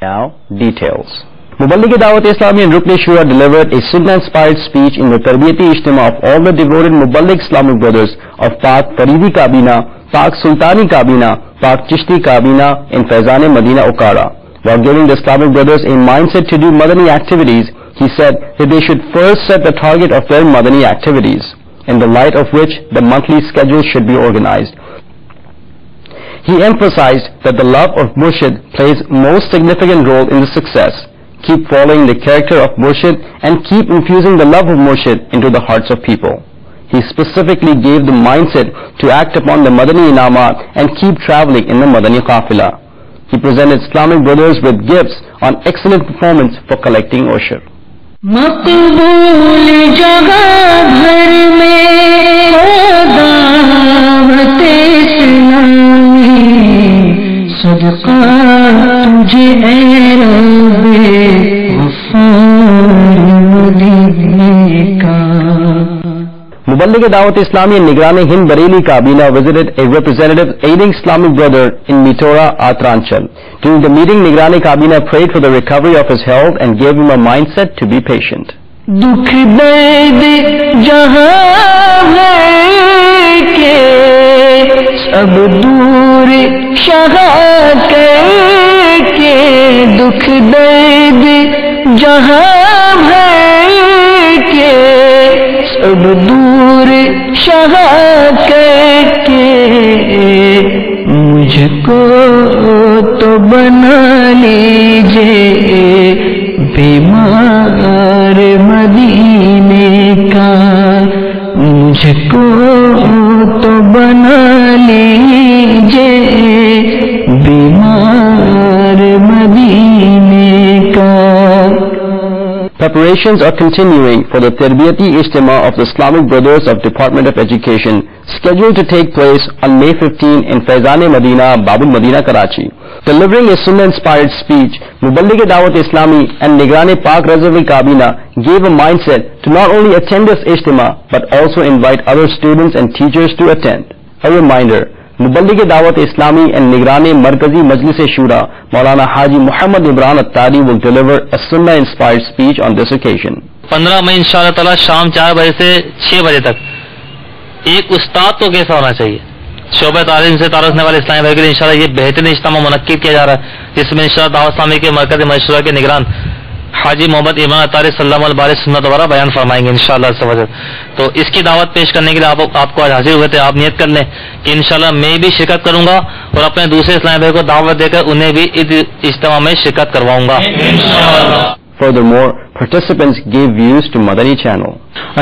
Now, details. Muballigh Dawat Islami and Rukn Shura delivered a Sunnah-inspired speech in the Tarbiyati Ijtima of all the devoted Muballigh Islamic brothers of Pak Faridi Kabina, Pak Sultani Kabina, Pak Chishti Kabina in Faizan Madina Okara. While giving the Islamic brothers a mindset to do Madani activities, he said that they should first set the target of their Madani activities, in the light of which the monthly schedule should be organized. He emphasized that the love of Murshid plays most significant role in the success. Keep following the character of Murshid and keep infusing the love of Murshid into the hearts of people. He specifically gave the mindset to act upon the Madani Inamat and keep traveling in the Madani Qafila. He presented Islamic brothers with gifts on excellent performance for collecting Ushur. مقبول جگہ بھر میں دعوت اسلامی صدقہ تجھے اے رب غفار مدینے کا. Muballigh Dawat Islami and Nigrani Hind Bareilly Kabina visited a representative aiding Islamic brother in Mitora, Atranchal. During the meeting, Nigrani Kabina prayed for the recovery of his health and gave him a mindset to be patient. دکھ درد جہاں ہے کہ سب دور شاہ کر کے دکھ درد جہاں ہے کہ سب دور شاہ کر کے مجھ کو تو بنا لیجیے بیمار مدینے کا. مجھ کو تو بنا لیجیے بیمار مدینے کا. Preparations are continuing for the Tarbiyati Ijtima of the Islamic Brothers of Department of Education, scheduled to take place on May 15 in Faizan Madina, Babul Madina, Karachi. Delivering a Sunnah-inspired speech, Muballigh Dawat Islami and Nigrani Pak Razvi Kabina gave a mindset to not only attend this Ijtima but also invite other students and teachers to attend. A reminder, Muballigh Dawat Islami and Nigrani Markazi Majlis Shura, Maulana Haji Muhammad Imran Attari will deliver a Sunnah-inspired speech on this occasion. 15 مئی انشاءاللہ تعالی شام 4 بجے سے 6 بجے تک ایک استاد تو کیسا ہونا چاہیے. شعبہ تعلیم سے تعلق رکھنے والے اسلامی بھائی کے لیے انشاءاللہ یہ بہترین اجتماع منعقد کیا جا رہا ہے، جس میں انشاءاللہ دعوت اسلامی کے مرکز مشورہ کے نگران حاجی محمد عمران اطاری صلی اللہ علیہ سنت دوبارہ بیان فرمائیں گے انشاءاللہ اس وجہ. تو اس کی دعوت پیش کرنے کے لیے آپ کو آج حاضر ہوئے تھے. آپ نیت کر لیں کہ انشاءاللہ میں بھی شرکت کروں گا اور اپنے دوسرے اسلامی بھائی کو دعوت دے کر انہیں بھی اس اجتماع میں شرکت کرواؤں گا. Furthermore, participants gave views to Madani channel.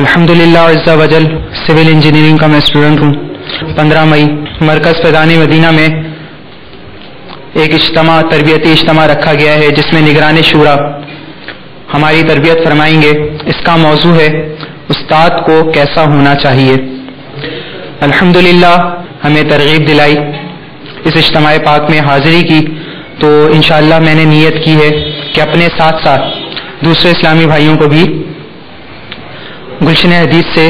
الحمدللہ عز و جل سول انجینئرنگ کا میں اسٹوڈنٹ ہوں. 15 مئی مرکز فیضان مدینہ میں ایک اجتماع تربیتی اجتماع رکھا گیا ہے جس میں نگران شورا ہماری تربیت فرمائیں گے. اس کا موضوع ہے استاد کو کیسا ہونا چاہیے. الحمدللہ ہمیں ترغیب دلائی اس اجتماع پاک میں حاضری کی، تو انشاءاللہ میں نے نیت کی ہے کہ اپنے ساتھ ساتھ دوسرے اسلامی بھائیوں کو بھی گلشن حدیث سے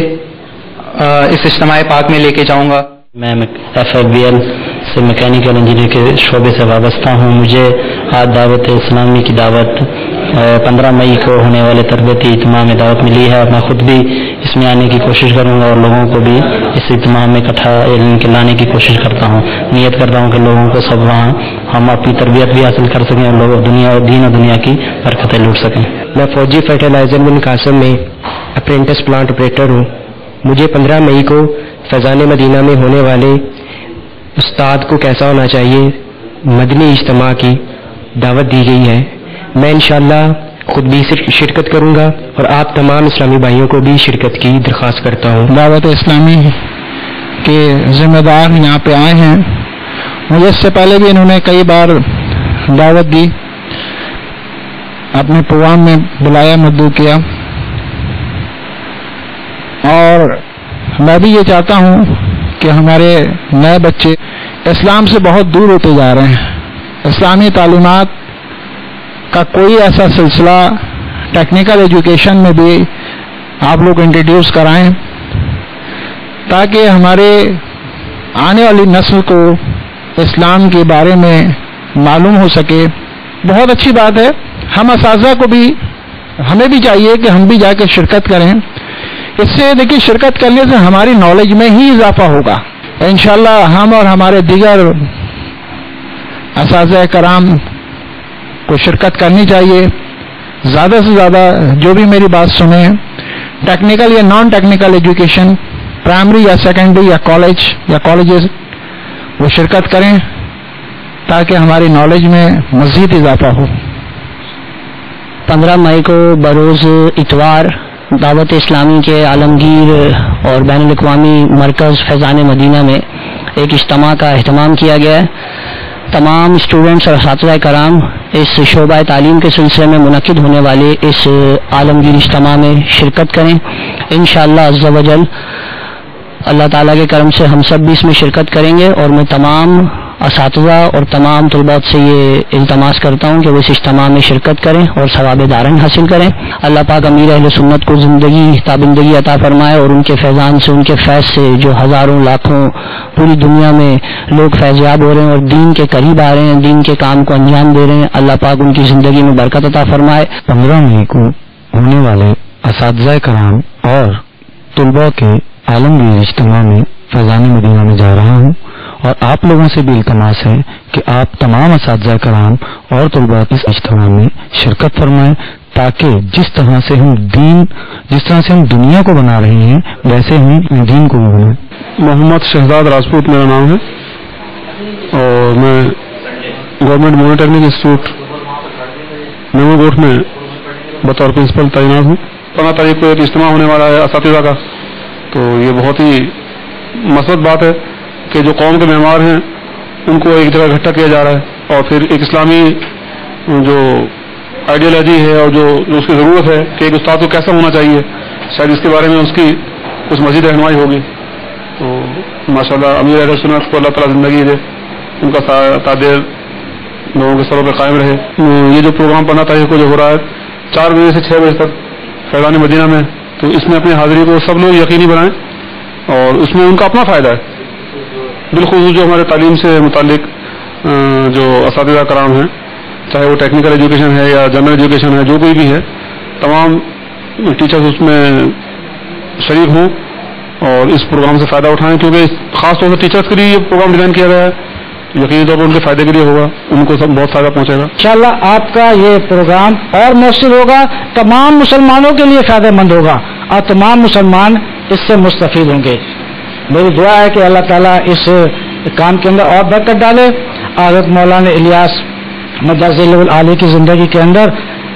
اس اجتماع پاک میں لے کے جاؤں گا. میں FIBL سے میکینیکل انجینئر کے شعبے سے وابستہ ہوں. مجھے آج دعوت اسلامی کی دعوت 15 مئی کو ہونے والے تربیتی اجتماع میں دعوت ملی ہے. میں خود بھی اس میں آنے کی کوشش کروں گا اور لوگوں کو بھی اس اجتماع میں اکٹھا لانے کی کوشش کرتا ہوں. نیت کرتا ہوں کہ لوگوں کو سب وہاں ہم اپنی تربیت بھی حاصل کر سکیں اور لوگ دین اور دنیا کی برکتیں لوٹ سکیں. میں فوجی فرٹیلائزر بن قاسم میں اپرینٹس پلانٹ آپریٹر ہوں. مجھے 15 مئی کو فیضان مدینہ میں ہونے والے استاد کو کیسا ہونا چاہیے مدنی اجتماع کی دعوت دی گئی ہے. میں انشاءاللہ خود بھی شرکت کروں گا اور آپ تمام اسلامی بھائیوں کو بھی شرکت کی درخواست کرتا ہوں. دعوت اسلامی کے ذمہ دار یہاں پہ آئے ہیں. مجھے اس سے پہلے بھی انہوں نے کئی بار دعوت دی، اپنے پروگرام میں بلایا، مدعو کیا، اور میں بھی یہ چاہتا ہوں کہ ہمارے نئے بچے اسلام سے بہت دور ہوتے جا رہے ہیں. اسلامی تعلیمات کا کوئی ایسا سلسلہ ٹیکنیکل ایجوکیشن میں بھی آپ لوگ انٹروڈیوس کرائیں تاکہ ہمارے آنے والی نسل کو اسلام کے بارے میں معلوم ہو سکے، بہت اچھی بات ہے. ہم اساتذہ کو بھی ہمیں بھی چاہیے کہ ہم بھی جا کے شرکت کریں. اس سے دیکھیے شرکت کرنے سے ہماری نالج میں ہی اضافہ ہوگا. انشاءاللہ ہم اور ہمارے دیگر اساتذہ کرام کو شرکت کرنی چاہیے. زیادہ سے زیادہ جو بھی میری بات سنیں، ٹیکنیکل یا نان ٹیکنیکل ایجوکیشن، پرائمری یا سیکنڈری یا کالج یا کالجز، وہ شرکت کریں تاکہ ہماری نالج میں مزید اضافہ ہو. 15 مئی کو بروز اتوار دعوت اسلامی کے عالمگیر اور بین الاقوامی مرکز فیضان مدینہ میں ایک اجتماع کا اہتمام کیا گیا ہے. تمام اسٹوڈنٹس اور اساتذہ کرام اس شعبہ تعلیم کے سلسلے میں منعقد ہونے والے اس عالمگیر اجتماع میں شرکت کریں. انشاءاللہ عز و جل اللہ تعالیٰ کے کرم سے ہم سب بھی اس میں شرکت کریں گے، اور میں تمام اساتذہ اور تمام طلباء سے یہ التماس کرتا ہوں کہ وہ اس اجتماع میں شرکت کریں اور ثواب دارین حاصل کریں. اللہ پاک امیر اہل سنت کو زندگی تابندگی عطا فرمائے، اور ان کے فیضان سے، ان کے فیض سے جو ہزاروں لاکھوں پوری دنیا میں لوگ فیضیاب ہو رہے ہیں اور دین کے قریب آ رہے ہیں، دین کے کام کو انجام دے رہے ہیں، اللہ پاک ان کی زندگی میں برکت عطا فرمائے. 15 مئی کو ہونے والے اساتذہ کرام اور طلباء کے عالمگیر اجتماع میں فیضان مدینہ میں جا رہا ہوں، اور آپ لوگوں سے بھی التماس ہے کہ آپ تمام اساتذہ کرام اور طلباء اس اجتماع میں شرکت فرمائیں، تاکہ جس طرح سے ہم دنیا کو بنا رہے ہیں ویسے ہم دین کو بھی بنائیں. محمد شہزاد راجپوت میرا نام ہے، اور میں گورنمنٹ مونیٹیکنک انسٹیٹیوٹ نمو گوٹ میں بطور پرنسپل تعینات ہوں. 15 تاریخ کو ایک اجتماع ہونے والا ہے اساتذہ کا، تو یہ بہت ہی مثبت بات ہے کہ جو قوم کے معمار ہیں ان کو ایک جگہ اکٹھا کیا جا رہا ہے، اور پھر ایک اسلامی جو آئیڈیالوجی ہے اور جو اس کی ضرورت ہے کہ ایک استاد کو کیسا ہونا چاہیے، شاید اس کے بارے میں اس کی کچھ مزید رہنمائی ہوگی. تو ماشاءاللہ امیر اہل سنت کو اللہ تعالیٰ زندگی دے، ان کا تعدیر لوگوں کے سروں پہ قائم رہے. یہ جو پروگرام 15 تاریخ کو جو ہو رہا ہے 4 بجے سے 6 بجے تک فیضان مدینہ میں، تو اس میں اپنی حاضری کو سب لوگ یقینی بنائیں، اور اس میں ان کا اپنا فائدہ ہے. بالخصوص جو ہمارے تعلیم سے متعلق جو اساتذہ کرام ہیں، چاہے وہ ٹیکنیکل ایجوکیشن ہے یا جنرل ایجوکیشن ہے، جو کوئی بھی ہے، تمام ٹیچرز اس میں شریک ہوں اور اس پروگرام سے فائدہ اٹھائیں، کیونکہ خاص طور سے ٹیچرز کے لیے یہ پروگرام ڈیزائن کیا گیا ہے. یقینی طور پر ان کے فائدے کے لیے ہوگا، ان کو سب بہت فائدہ پہنچے گا. انشاءاللہ آپ کا یہ پروگرام اور مؤثر ہوگا، تمام مسلمانوں کے لیے فائدہ مند ہوگا، اور تمام مسلمان اس سے مستفید ہوں گے. میری دعا ہے کہ اللہ تعالیٰ اس کام کے اندر اور برکت ڈالے. حضرت مولانا الیاس مدثر العالی کی زندگی کے اندر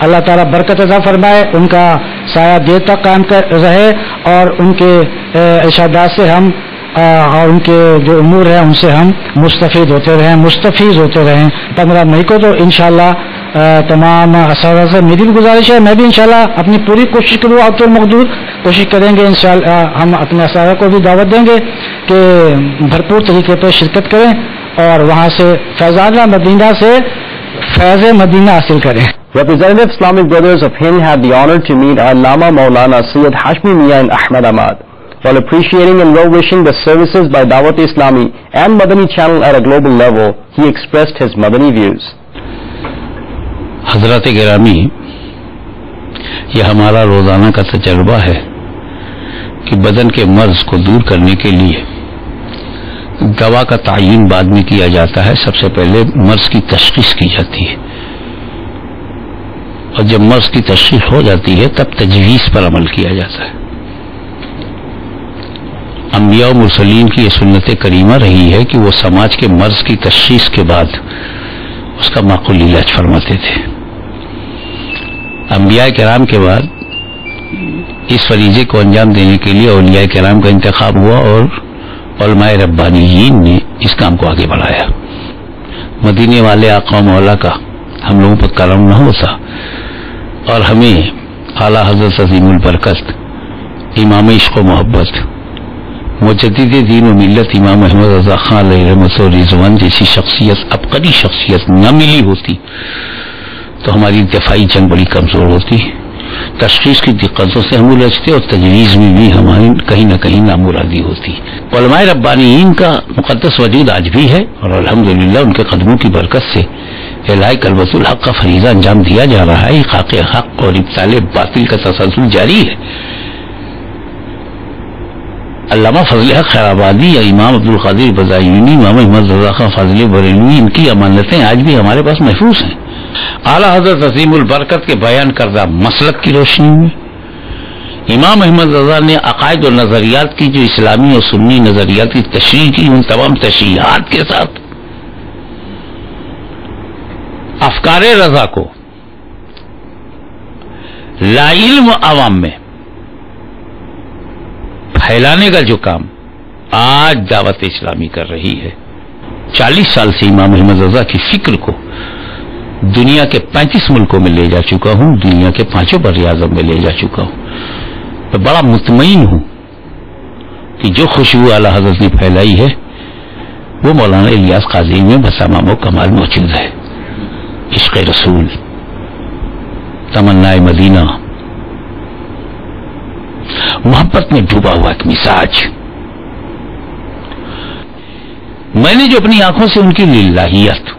اللہ تعالیٰ برکت عطا فرمائے، ان کا سایہ دیر تک قائم رہے، اور ان کے ارشادات سے ہم اور ان کے جو امور ہیں ان سے ہم مستفید ہوتے رہیں، مستفیض ہوتے رہیں. 15 مئی کو تو انشاءاللہ تمام اساتذہ سے میری بھی گزارش ہے، میں بھی انشاءاللہ اپنی پوری کوشش کروں، آپ تو مقدور کوشش کریں گے. انشاءاللہ ہم اپنے اساتذہ کو بھی دعوت دیں گے کہ بھرپور طریقے پہ شرکت کریں اور وہاں سے فیضان مدینہ سے فیض مدینہ حاصل کریں. Representative Islamic Brothers of Hind had the honor to meet Allama Maulana Sayyid Hashmi Mian Ahmad Ahmad. While appreciating and well-wishing the services by Dawat Islami and Madani channel at a global level, he expressed his Madani views. حضرات گرامی، یہ ہمارا روزانہ کا تجربہ ہے کہ بدن کے مرض کو دور کرنے کے لیے دوا کا تعین بعد میں کیا جاتا ہے. سب سے پہلے مرض کی تشخیص کی جاتی ہے، اور جب مرض کی تشخیص ہو جاتی ہے تب تجویز پر عمل کیا جاتا ہے. انبیاء و مرسلین کی یہ سنت کریمہ رہی ہے کہ وہ سماج کے مرض کی تشخیص کے بعد اس کا معقول علاج فرماتے تھے. انبیاء کرام کے بعد اس فریضے کو انجام دینے کے لیے اولیاء کرام کا انتخاب ہوا، اور علماء ربانیین نے اس کام کو آگے بڑھایا. مدینے والے آقا و مولا کا ہم لوگوں پر کرم نہ ہوتا اور ہمیں اعلیٰ حضرت عظیم البرکت امام عشق و محبت مجدد دین و ملت امام احمد رضا خان علیہ رحمت و رضوان جیسی شخصیت، عبقری شخصیت نہ ملی ہوتی تو ہماری دفاعی جنگ بڑی کمزور ہوتی. تشخیص کی دقتوں سے ہم الجھتے اور تجویز میں بھی ہماری کہیں نہ کہیں نامرادی ہوتی. علماء ربانیین کا مقدس وجود آج بھی ہے، اور الحمدللہ ان کے قدموں کی برکت سے الہی کلمۃ الحق کا فریضہ انجام دیا جا رہا ہے. احقاق حق اور ابطال باطل کا تسلسل جاری ہے. علامہ فضل حق خیرآبادی یا امام عبدالقادر بزایونی، امام احمد رضا خان فاضلی بریلوی، ان کی امانتیں آج بھی ہمارے پاس محفوظ ہیں. اعلیٰ حضرت عظیم البرکت کے بیان کردہ مسلک کی روشنی میں امام احمد رضا نے عقائد اور نظریات کی جو اسلامی اور سنی نظریات کی تشریح کی، ان تمام تشریحات کے ساتھ افکار رضا کو لا علم عوام میں پھیلانے کا جو کام آج دعوت اسلامی کر رہی ہے. 40 سال سے امام احمد رضا کی فکر کو دنیا کے 35 ملکوں میں لے جا چکا ہوں، دنیا کے 5 بر اعظم میں لے جا چکا ہوں. میں بڑا مطمئن ہوں کہ جو خوشبو اعلیٰ حضرت نے پھیلائی ہے وہ مولانا الیاس قاضی میں بسامام و کمال موجود ہے. عشق رسول، تمنا مدینہ، محبت میں ڈوبا ہوا ایک مزاج. میں نے جو اپنی آنکھوں سے ان کی للہیت،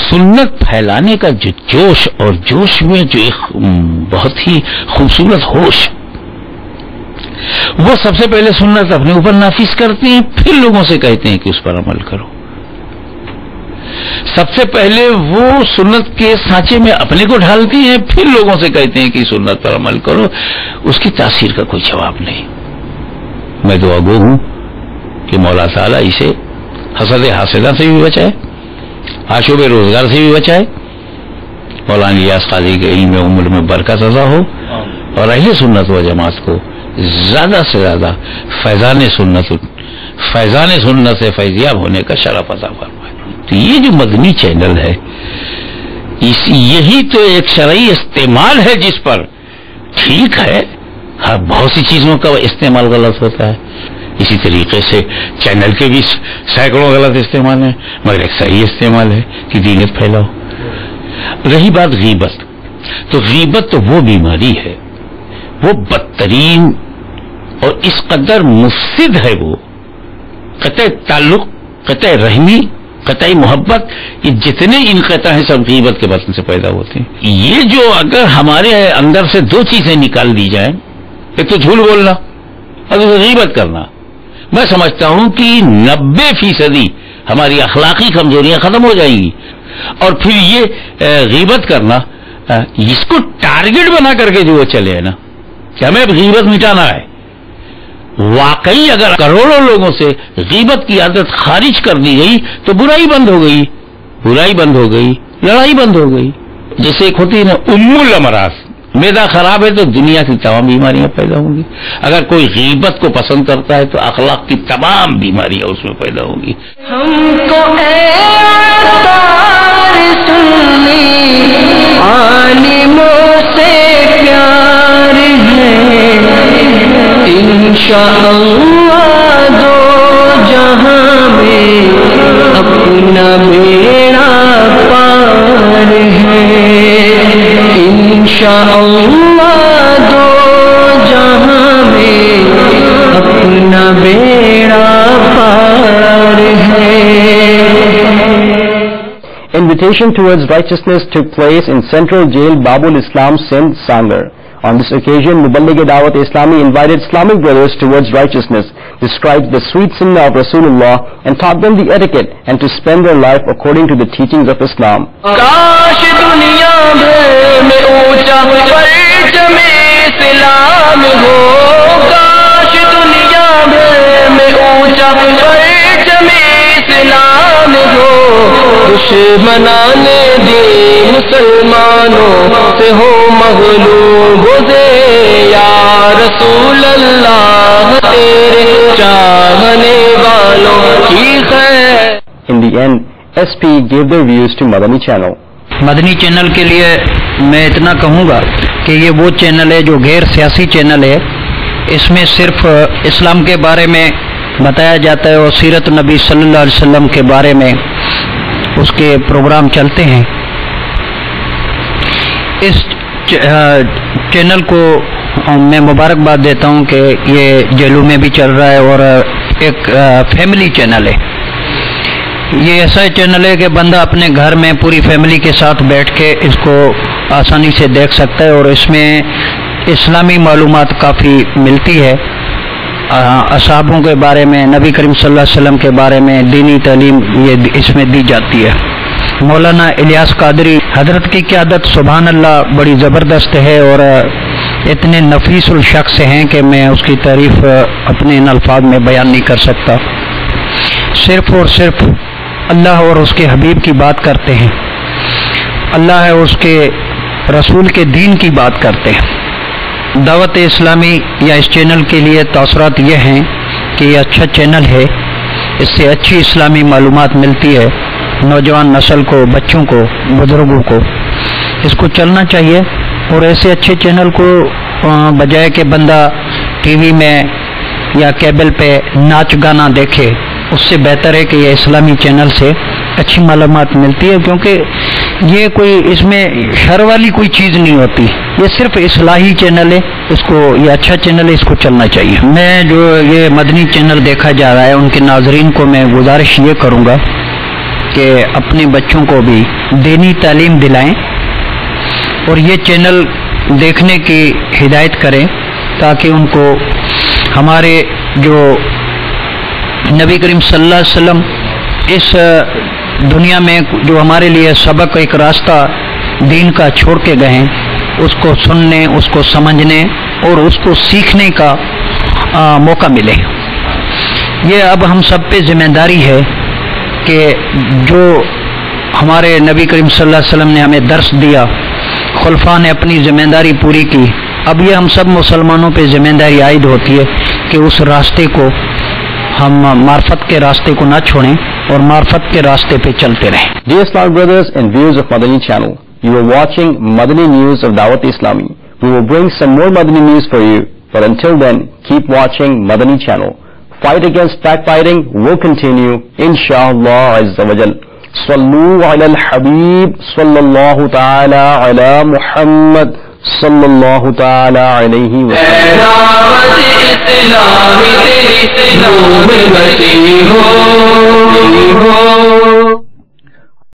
سنت پھیلانے کا جو جوش، اور جوش میں جو ایک بہت ہی خوبصورت ہوش، وہ سب سے پہلے سنت اپنے اوپر نافذ کرتے ہیں، پھر لوگوں سے کہتے ہیں کہ اس پر عمل کرو. سب سے پہلے وہ سنت کے سانچے میں اپنے کو ڈھالتی ہیں، پھر لوگوں سے کہتے ہیں کہ سنت پر عمل کرو. اس کی تاثیر کا کوئی جواب نہیں. میں دعا گو ہوں کہ مولا تعالیٰ اسے حسد حاسدہ سے بھی بچائے، آشوب روزگار سے بھی بچائے. مولانا الیاس قاضی کے علم عمر میں برکت عطا ہو، اور اہل سنت و جماعت کو زیادہ سے زیادہ فیضان سنت سے فیضیاب ہونے کا شرف عطا فرمائے. تو یہ جو مدنی چینل ہے، یہی تو ایک شرعی استعمال ہے جس پر ٹھیک ہے بہت سی چیزوں کا استعمال غلط ہوتا ہے. اسی طریقے سے چینل کے بھی سینکڑوں غلط استعمال ہیں، مگر ایک صحیح استعمال ہے کہ دینت پھیلاؤ. رہی بات غیبت، تو غیبت تو وہ بیماری ہے، وہ بدترین اور اس قدر مفسد ہے. وہ قطع تعلق، قطع رحمی، قطعی محبت، یہ جتنے انقطاع ہیں سب غیبت کے بطن سے پیدا ہوتے ہیں. یہ جو اگر ہمارے اندر سے 2 چیزیں نکال دی جائیں، ایک تو جھوٹ بولنا اور دوسرا غیبت کرنا، میں سمجھتا ہوں کہ 90% ہماری اخلاقی کمزوریاں ختم ہو جائیں گی. اور پھر یہ غیبت کرنا، اس کو ٹارگٹ بنا کر کے جو وہ چلے ہیں نا کہ ہمیں غیبت مٹانا ہے. واقعی اگر کروڑوں لوگوں سے غیبت کی عادت خارج کر دی گئی تو برائی بند ہو گئی، برائی بند ہو گئی، لڑائی بند ہو گئی. جیسے ایک ہوتی ہے نا ام الامراض، معدہ خراب ہے تو دنیا کی تمام بیماریاں پیدا ہوں گی. اگر کوئی غیبت کو پسند کرتا ہے تو اخلاق کی تمام بیماریاں اس میں پیدا ہوں گی. ہم کو عالموں سے پیار ہے، انشاءاللہ دو جہاں میں اپنا بیڑا پار ہے. انشاءاللہ دو جہاں میں اپنا بیڑا پار ہے. Invitation towards righteousness took place in Central Jail Babul Islam Sindh, Sangar. On this occasion, Muballigh Dawat Islami invited Islamic brothers towards righteousness, described the sweet sunnah of Rasulullah, and taught them the etiquette and to spend their life according to the teachings of Islam. کاش دنیا میں اونچا پرچم اسلام ہو، کاش دنیا میں اونچا پرچم اسلام ہو، دشمنان دین مسلمانوں سے ہو مغلوب یا رسول اللہ تیرے چاہنے والوں کی خیر. In the end, SP gave their views to Madani Channel. Madani channel کے لیے میں اتنا کہوں گا کہ یہ وہ چینل ہے جو غیر سیاسی چینل ہے. اس میں صرف اسلام کے بارے میں بتایا جاتا ہے اور سیرت نبی صلی اللہ علیہ وسلم کے بارے میں اس کے پروگرام چلتے ہیں. اس چینل کو میں مبارکباد دیتا ہوں کہ یہ جیلوں میں بھی چل رہا ہے اور ایک فیملی چینل ہے. یہ ایسا چینل ہے کہ بندہ اپنے گھر میں پوری فیملی کے ساتھ بیٹھ کے اس کو آسانی سے دیکھ سکتا ہے، اور اس میں اسلامی معلومات کافی ملتی ہے، اصحابوں کے بارے میں، نبی کریم صلی اللہ علیہ وسلم کے بارے میں دینی تعلیم یہ اس میں دی جاتی ہے۔ مولانا الیاس قادری حضرت کی قیادت سبحان اللہ بڑی زبردست ہے، اور اتنے نفیس الشخص ہیں کہ میں اس کی تعریف اپنے ان الفاظ میں بیان نہیں کر سکتا۔ صرف اور صرف اللہ اور اس کے حبیب کی بات کرتے ہیں، اللہ ہے اس کے رسول کے دین کی بات کرتے ہیں۔ دعوت اسلامی یا اس چینل کے لیے تاثرات یہ ہیں کہ یہ اچھا چینل ہے، اس سے اچھی اسلامی معلومات ملتی ہے نوجوان نسل کو، بچوں کو، بزرگوں کو۔ اس کو چلنا چاہیے، اور ایسے اچھے چینل کو بجائے کہ بندہ ٹی وی میں یا کیبل پہ ناچ گانا دیکھے، اس سے بہتر ہے کہ یہ اسلامی چینل سے اچھی معلومات ملتی ہے، کیونکہ یہ کوئی اس میں شر والی کوئی چیز نہیں ہوتی، یہ صرف اصلاحی چینل ہے، اس کو یہ اچھا چینل ہے، اس کو چلنا چاہیے۔ میں جو یہ مدنی چینل دیکھا جا رہا ہے ان کے ناظرین کو میں گزارش یہ کروں گا کہ اپنے بچوں کو بھی دینی تعلیم دلائیں اور یہ چینل دیکھنے کی ہدایت کریں، تاکہ ان کو ہمارے جو نبی کریم صلی اللہ علیہ وسلم اس دنیا میں جو ہمارے لیے سبق ایک راستہ دین کا چھوڑ کے گئے ہیں، اس کو سننے، اس کو سمجھنے اور اس کو سیکھنے کا موقع ملے۔ یہ اب ہم سب پہ ذمہ داری ہے کہ جو ہمارے نبی کریم صلی اللہ علیہ وسلم نے ہمیں درس دیا، خلفاء نے اپنی ذمہ داری پوری کی، اب یہ ہم سب مسلمانوں پہ ذمہ داری عائد ہوتی ہے کہ اس راستے کو ہم معرفت کے راستے کو نہ چھوڑیں اور معرفت کے راستے پہ چلتے رہیں۔ Dear Islamic brothers and viewers of Madani channel, you are watching Madani News of Dawat Islami. We will bring some more Madani news for you, but until then, keep watching Madani channel. Fight against backbiting will continue, inshallah azza wa jal. Sallu ala al-habib, sallallahu ta'ala ala Muhammad, sallallahu ta'ala alayhi wa sallam.